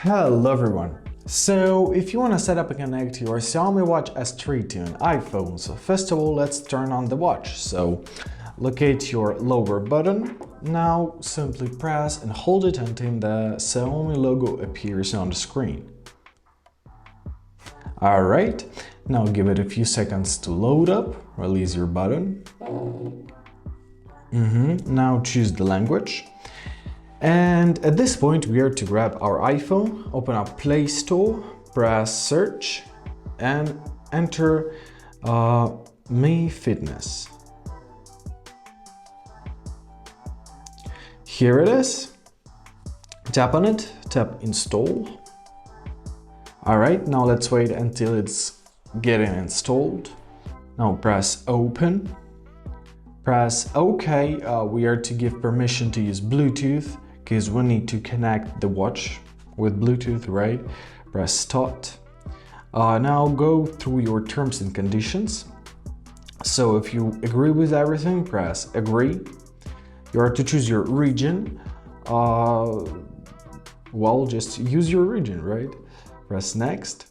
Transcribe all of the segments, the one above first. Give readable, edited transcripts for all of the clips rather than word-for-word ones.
Hello everyone! So if you want to set up and connect your Xiaomi Watch S3 to an iPhone, so first of all let's turn on the watch. So locate your lower button, now simply press and hold it until the Xiaomi logo appears on the screen. Alright, now give it a few seconds to load up, release your button. Now choose the language. And at this point we are to grab our iPhone, open up Play Store, press search and enter Mi Fitness. Here it is. Tap on it, tap install. Alright, now let's wait until it's getting installed. Now press open. Press OK. We are to give permission to use Bluetooth because we need to connect the watch with Bluetooth, right? Press start. Now go through your terms and conditions. So if you agree with everything, press agree. You are to choose your region. Well, just use your region, right? Press next.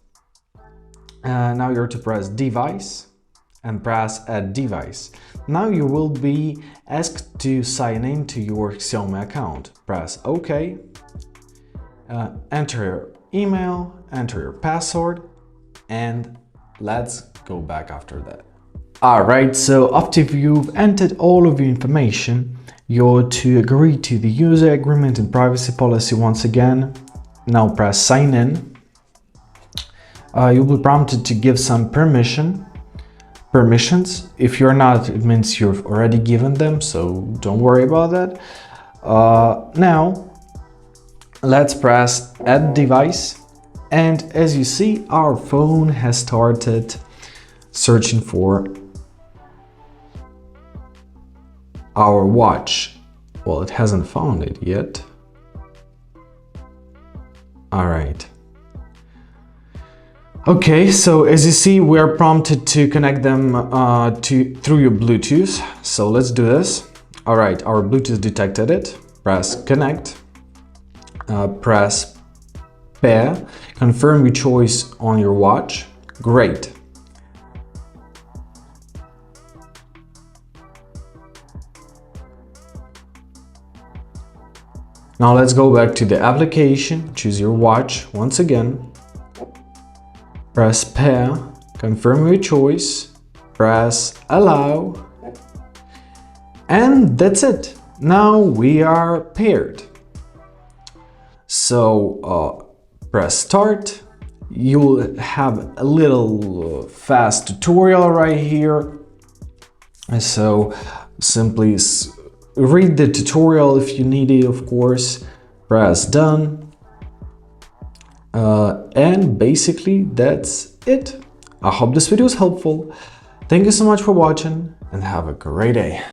Now you're to press device and press add device. Now you will be asked to sign in to your Xiaomi account. Press OK. Enter your email, enter your password, and let's go back after that. Alright, so after you've entered all of the information, you're to agree to the user agreement and privacy policy once again. Now press sign in. You'll be prompted to give some permissions. If you're not, it means you've already given them, so don't worry about that. Now let's press add device, and as you see, our phone has started searching for our watch. Well, it hasn't found it yet. All right. Okay, so as you see, we are prompted to connect them through your Bluetooth. So let's do this. All right, our Bluetooth detected it. Press connect. Press pair. Confirm your choice on your watch. Great. Now let's go back to the application. Choose your watch once again. Press pair, confirm your choice, press allow, and that's it. Now we are paired. So press start. You'll have a little fast tutorial right here. So simply read the tutorial if you need it, of course. Press done. And basically that's it. I hope this video is helpful. Thank you so much for watching and have a great day.